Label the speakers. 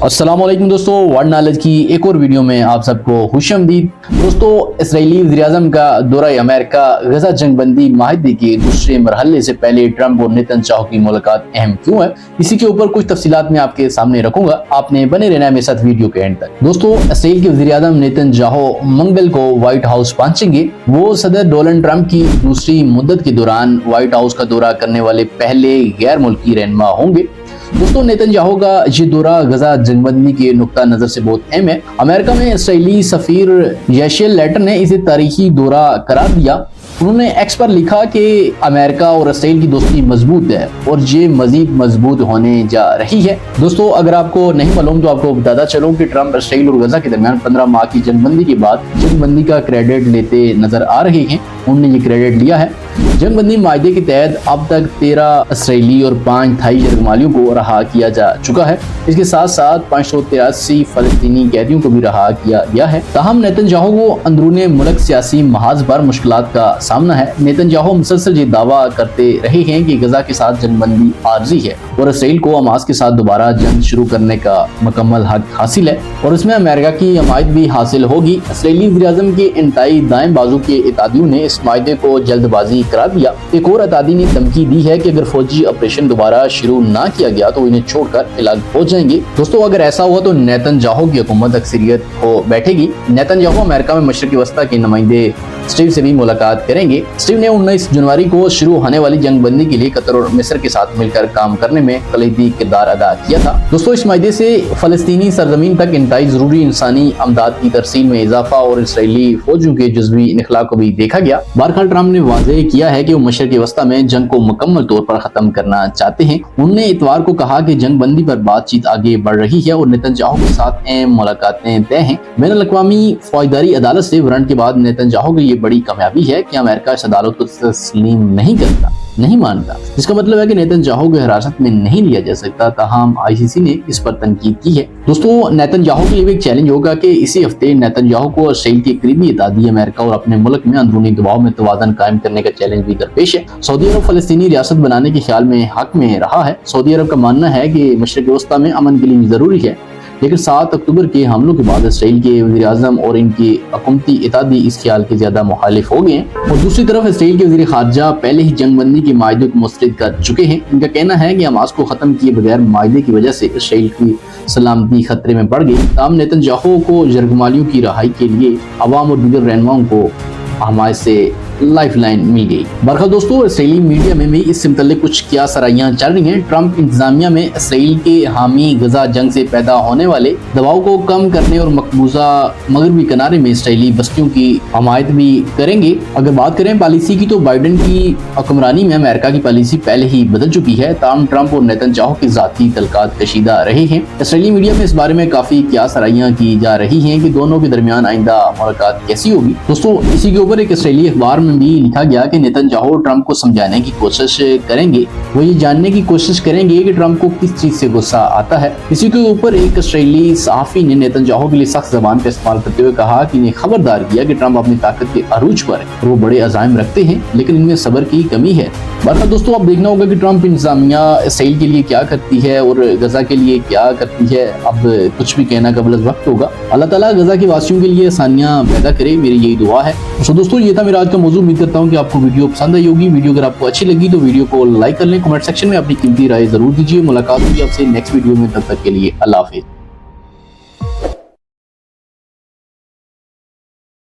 Speaker 1: अस्सलाम वालेकुम दोस्तों, वर्ल्ड नॉलेज की एक और वीडियो में आप सबको खुशामदीद। दोस्तों, इस्राएली वज़ीर-ए-आज़म का दौरा अमेरिका गजा जंगबंदी माहिदे के दूसरे मरहले से पहले ट्रंप और नेतन्याहू की मुलाकात अहम क्यों है, इसी के ऊपर कुछ तफसीलात मैं आपके सामने रखूंगा। आपने बने रहना है मेरे साथ वीडियो के एंड तक। दोस्तों, इस्राएल के वज़ीर-ए-आज़म नेतन्याहू मंगल को व्हाइट हाउस पहुंचेंगे। वो सदर डोनाल्ड ट्रंप की दूसरी मुद्दत के दौरान व्हाइट हाउस का दौरा करने वाले पहले गैर मुल्की रहनुमा होंगे। दोस्तों, नेतन्याहू का ये दौरा गजा जंगबंदी के नुक्ता नजर से बहुत अहम है। अमेरिका में इस्राएली सफीर यशियल लेटर ने इसे तारीखी दौरा करार दिया। उन्होंने एक्स पर लिखा कि अमेरिका और इस्राएल की दोस्ती मजबूत है और ये मजीद मजबूत होने जा रही है। दोस्तों, अगर आपको नहीं मालूम तो आपको बताता चलूं कि ट्रंप इस्राएल और गजा के दरमियान 15 माह की जंगबंदी के बाद जंगबंदी का क्रेडिट लेते नजर आ रहे हैं। उन्होंने ये क्रेडिट लिया है। जंगबंदी माहिदे के तहत अब तक 13 इस्राएली और 5 थाई यरगमालियों को रहा किया जा चुका है। इसके साथ साथ 583 फलस्तीनी कैदियों को भी रहा किया गया है। ताहम नेतन्याहू को अंदरूनी मुल्क सियासी महाज पर मुश्किलात का सामना है। नेतन्याहू मुसलसल ये दावा करते रहे हैं कि गजा के साथ जंगबंदी आर्जी है और इस्राएल को हमास के साथ दोबारा जंग शुरू करने का मुकम्मल हक हासिल है और इसमें अमेरिका की हमायत भी हासिल होगी। इस्राएली वज़ीर-ए-आज़म के इंतहाई दाएं बाजू के इत्तेहादियों ने इस माहिदे को जल्दबाजी करार दिया। एक और इत्तेहादी ने धमकी दी है कि अगर फौजी ऑपरेशन दोबारा शुरू ना किया गया तो इन्हें छोड़कर अलग हो जाएंगे। दोस्तों, अगर ऐसा हुआ तो नेतन्याहू की हुकूमत अक्सरियत हो बैठेगी। नेतन्याहू अमेरिका में मशरक़ी वस्ता के नुमाइंदे स्टीव से भी मुलाकात करेंगे। स्टीव ने 19 जनवरी को शुरू होने वाली जंगबंदी के लिए कतर और मिस्र के साथ मिलकर काम करने में कलीदी किरदार अदा किया था। दोस्तों, इस माहिदे से फलस्तीनी सरजमीन तक इंतहाई जरूरी इंसानी अमदाद की तरसील में इजाफा और इसराइली फौजों के जुज़वी इनखला को भी देखा गया। बहरहाल ट्रंप ने वाज़ेह किया है कि वो मशरक़ी वस्ता में जंग को मुकम्मल तौर पर खत्म करना चाहते हैं। उन्होंने इतवार को कहा कि जंगबंदी पर बातचीत आगे बढ़ रही है और नेतन्याहू के साथ अहम मुलाकातें तय हैं। बैनुल अक़वामी फौजदारी अदालत से वारंट के बाद नेतन्याहू की ये बड़ी कामयाबी है कि अमेरिका इस अदालत को तस्लीम नहीं मानता। इसका मतलब है कि नेतन्याहू को हिरासत में नहीं लिया जा सकता। ताहम ICC ने इस पर तनकीद की है। दोस्तों, नेतन्याहू के लिए एक चैलेंज होगा कि इसी हफ्ते नेतन्याहू को इस्राएल के करीबी इत्तेहादी अमेरिका और अपने मुल्क में अंदरूनी दबाव में तवाज़ुन कायम करने का चैलेंज भी दरपेश है। सऊदी अरब फलस्तीनी रियासत बनाने के ख्याल में हक में रहा है। सऊदी अरब का मानना है कि मशरक़ी वस्ता में अमन के लिए जरूरी है, लेकिन 7 अक्टूबर के हमलों के बाद इस्राएल के वज़ीर-ए-आज़म और इनके हुकूमती इत्तेहादी इस ख्याल के ज्यादा मुखालिफ हो गए हैं। और दूसरी तरफ इस्राएल के वज़ीर ख़ारजा पहले ही जंगबंदी के माहिदे को मुस्तरद कर चुके हैं। इनका कहना है कि हमास को खत्म किए बगैर माहिदे की वजह से इस्राएल की सलामती खतरे में पड़ गई। ताहम नेतन्याहू को यरगमालियों की रहाई के लिए अवाम और दीगर रहनुमाओं को हमारे से लाइफलाइन मिल गई। बहरहाल दोस्तों, इसराइली मीडिया में भी इससे मुतल्लिक कुछ क्या सराहियां चल रही हैं। ट्रंप इंतजामिया में इसराइल के हामी गजा जंग से पैदा होने वाले दबाव को कम करने और मकबूजा मगरबी किनारे में इसराइली बस्तियों की हमायत भी करेंगे। अगर बात करें पॉलिसी की तो बाइडेन की हुक्मरानी में अमेरिका की पॉलिसी पहले ही बदल चुकी है। ताहम ट्रंप और नेतन्याहू की जाती तलकात कशीदा रहे हैं। इसराइली मीडिया में इस बारे में काफी क्या सराहियां की जा रही हैं कि दोनों के दरमियान आइंदा मुलाकात कैसी होगी। दोस्तों, इसी के ऊपर एक इसराइली अखबार में भी लिखा गया कि नेतन्याहू ट्रंप को समझाने की कोशिश करेंगे। वो ये जानने की कोशिश करेंगे कि ट्रंप को किस चीज से गुस्सा आता है। इसी के ऊपर एक इसराइली सहाफी ने नेतन्याहू के लिए सख्त ज़बान का इस्तेमाल करते हुए कहा कि इन्हें खबरदार किया कि ट्रंप अपनी ताकत के अरूज पर है और वो बड़े अज़ाइम रखते हैं, लेकिन इनमें सब्र की कमी है। बहरहाल दोस्तों, अब देखना होगा कि ट्रंप इंतजामिया इसराइल के लिए क्या करती है और गजा के लिए क्या करती है। अब कुछ भी कहना कबल वक्त होगा। अल्लाह ताला गजा के वासियों के लिए आसानियां पैदा करे, मेरी यही दुआ है। तो दोस्तों, ये था मेरा आज का मौजूद। उम्मीद करता हूँ कि आपको वीडियो पसंद आई होगी। वीडियो अगर आपको अच्छी लगी तो वीडियो को लाइक कर लें। कमेंट सेक्शन में अपनी कीमती राय जरूर दीजिए। मुलाकात होगी आपसे नेक्स्ट वीडियो में, तब तक के लिए अल्लाह हाफिज़।